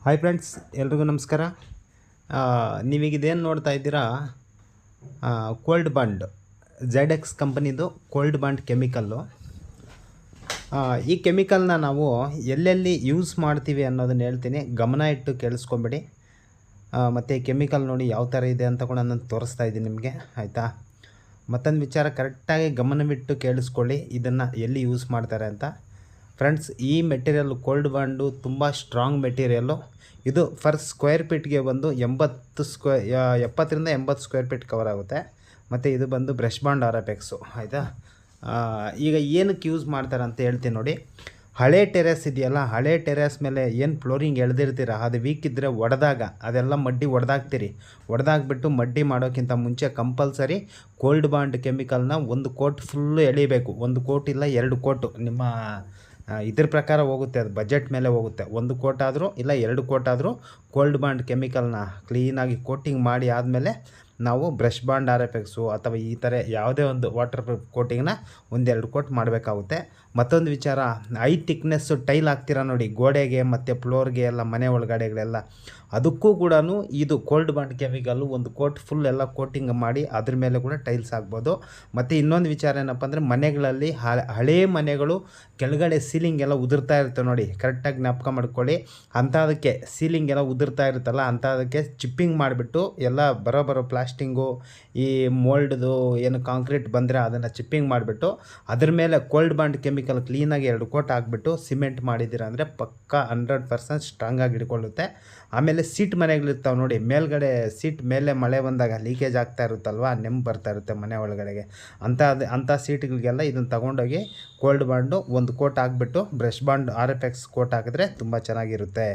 Hi friends, ಎಲ್ರಿಗೂ ನಮಸ್ಕಾರ. ನೀವೀಗ ಇದೇನು ನೋಡ್ತಾ ಇದ್ದೀರಾ, ಕೋಲ್ಡ್ ಬಾಂಡ್ ZX ಕಂಪನಿದು ಕೋಲ್ಡ್ ಬಾಂಡ್ ಕೆಮಿಕಲ್ಲು. ಈ ಕೆಮಿಕಲ್ನ ನಾವು ಎಲ್ಲೆಲ್ಲಿ ಯೂಸ್ ಮಾಡ್ತೀವಿ ಅನ್ನೋದನ್ನು ಹೇಳ್ತೀನಿ, ಗಮನ ಇಟ್ಟು ಕೇಳಿಸ್ಕೊಂಬಿಡಿ. ಮತ್ತು ಈ ಕೆಮಿಕಲ್ ನೋಡಿ ಯಾವ ಥರ ಇದೆ ಅಂತ ಕೂಡ ನಾನು ತೋರಿಸ್ತಾ ಇದ್ದೀನಿ ನಿಮಗೆ, ಆಯಿತಾ. ಮತ್ತೊಂದು ವಿಚಾರ ಕರೆಕ್ಟಾಗಿ ಗಮನವಿಟ್ಟು ಕೇಳಿಸ್ಕೊಳ್ಳಿ, ಇದನ್ನು ಎಲ್ಲಿ ಯೂಸ್ ಮಾಡ್ತಾರೆ ಅಂತ. ಫ್ರೆಂಡ್ಸ್, ಈ ಮೆಟೀರಿಯಲ್ ಕೋಲ್ಡ್ ಬಾಂಡು ತುಂಬ ಸ್ಟ್ರಾಂಗ್ ಮೆಟೀರಿಯಲ್ಲು. ಇದು ಫರ್ ಸ್ಕ್ವೇರ್ ಫೀಟ್ಗೆ ಬಂದು 70ರಿಂದ 80 ಸ್ಕ್ವೇರ್ ಫೀಟ್ ಕವರ್ ಆಗುತ್ತೆ. ಮತ್ತು ಇದು ಬಂದು ಬ್ರಷ್ ಬಾಂಡ್ RFX, ಆಯಿತಾ. ಈಗ ಏನಕ್ಕೆ ಯೂಸ್ ಮಾಡ್ತಾರೆ ಅಂತ ಹೇಳ್ತೀನಿ ನೋಡಿ. ಹಳೆ ಟೆರೆಸ್ ಇದೆಯಲ್ಲ, ಹಳೆ ಟೆರೆಸ್ ಮೇಲೆ ಏನು ಫ್ಲೋರಿಂಗ್ ಎಳೆದಿರ್ತೀರ, ಅದು ವೀಕ್ ಇದ್ದರೆ ಒಡೆದಾಗ ಅದೆಲ್ಲ ಮಡ್ಡಿ ಒಡೆದಾಕ್ಬಿಟ್ಟು ಮಡ್ಡಿ ಮಾಡೋಕ್ಕಿಂತ ಮುಂಚೆ ಕಂಪಲ್ಸರಿ ಕೋಲ್ಡ್ ಬಾಂಡ್ ಕೆಮಿಕಲ್ನ 1 ಕೋಟ್ ಫುಲ್ಲು ಎಳಿಬೇಕು. 1 ಕೋಟ್ ಇಲ್ಲ 2 ಕೋಟು, ನಿಮ್ಮ ಇದ್ರ ಪ್ರಕಾರ ಹೋಗುತ್ತೆ, ಅದು ಬಜೆಟ್ ಮೇಲೆ ಹೋಗುತ್ತೆ. 1 ಕೋಟ್ ಆದರೂ ಇಲ್ಲ 2 ಕೋಟ್ ಆದರೂ ಕೋಲ್ಡ್ ಬಾಂಡ್ ಕೆಮಿಕಲ್ನ ಕ್ಲೀನಾಗಿ ಕೋಟಿಂಗ್ ಮಾಡಿ ಆದಮೇಲೆ ನಾವು ಬ್ರಷ್ ಬಾಂಡ್ RFX ಅಥವಾ ಈ ಥರ ಯಾವುದೇ ಒಂದು ವಾಟರ್ ಪ್ರೂಫ್ ಕೋಟಿಂಗ್ನ 1-2 ಕೋಟ್ ಮಾಡಬೇಕಾಗುತ್ತೆ. ಮತ್ತೊಂದು ವಿಚಾರ, ಹೈ ಥಿಕ್ನೆಸ್ಸು ಟೈಲ್ ಹಾಕ್ತೀರಾ ನೋಡಿ, ಗೋಡೆಗೆ ಮತ್ತು ಫ್ಲೋರ್ಗೆ ಎಲ್ಲ, ಮನೆ ಒಳಗಡೆಗಳೆಲ್ಲ, ಅದಕ್ಕೂ ಕೂಡ ಇದು cold bond chemical 1 coat full ಎಲ್ಲ ಕೋಟಿಂಗ್ ಮಾಡಿ ಅದ್ರ ಮೇಲೆ ಕೂಡ ಟೈಲ್ಸ್ ಹಾಕ್ಬೋದು. ಮತ್ತು ಇನ್ನೊಂದು ವಿಚಾರ ಏನಪ್ಪ ಅಂದರೆ, ಮನೆಗಳಲ್ಲಿ ಹಳೇ ಮನೆಗಳು ಕೆಳಗಡೆ ಸೀಲಿಂಗ್ ಎಲ್ಲ ಉದುರ್ತಾ ಇರುತ್ತೆ ನೋಡಿ, ಕರೆಕ್ಟಾಗಿ ಜ್ಞಾಪಕ ಮಾಡ್ಕೊಳ್ಳಿ. ಅಂಥದಕ್ಕೆ ಸೀಲಿಂಗ್ ಎಲ್ಲ ಉದುರ್ತಾ ಇರುತ್ತಲ್ಲ, ಅಂಥದಕ್ಕೆ ಚಿಪ್ಪಿಂಗ್ ಮಾಡಿಬಿಟ್ಟು ಎಲ್ಲ ಬರೋ ಪ್ಲಾಸ್ಟಿಂಗು, ಈ ಮೋಲ್ಡ್ದು ಏನು ಕಾಂಕ್ರೀಟ್ ಬಂದರೆ ಅದನ್ನು ಚಿಪ್ಪಿಂಗ್ ಮಾಡಿಬಿಟ್ಟು ಅದ್ರ ಮೇಲೆ ಕೋಲ್ಡ್ ಬಾಂಡ್ ಕೆಮಿಕಲ್ ಕ್ಲೀನಾಗಿ 2 ಕೋಟ್ ಹಾಕ್ಬಿಟ್ಟು ಸಿಮೆಂಟ್ ಮಾಡಿದ್ದೀರ ಅಂದರೆ ಪಕ್ಕಾ 100% ಸ್ಟ್ರಾಂಗಾಗಿ ಹಿಡ್ಕೊಳ್ಳುತ್ತೆ. ಆಮೇಲೆ ಸೀಟ್ ಮನೆಗಳಿರ್ತಾವೆ ನೋಡಿ, ಮೇಲ್ಗಡೆ ಸೀಟ್ ಮೇಲೆ ಮಳೆ ಬಂದಾಗ ಲೀಕೇಜ್ ಆಗ್ತಾ ಇರುತ್ತಲ್ವ, ನೆಂಬು ಬರ್ತಾ ಇರುತ್ತೆ ಮನೆ ಒಳಗಡೆಗೆ, ಅಂಥ ಸೀಟ್ಗಳಿಗೆಲ್ಲ ಇದನ್ನು ತೊಗೊಂಡೋಗಿ ಕೋಲ್ಡ್ ಬಾಂಡು 1 ಕೋಟ್ ಹಾಕ್ಬಿಟ್ಟು ಬ್ರಷ್ ಬಾಂಡ್ RFX ಕೋಟ್ ಹಾಕಿದ್ರೆ ತುಂಬ ಚೆನ್ನಾಗಿರುತ್ತೆ.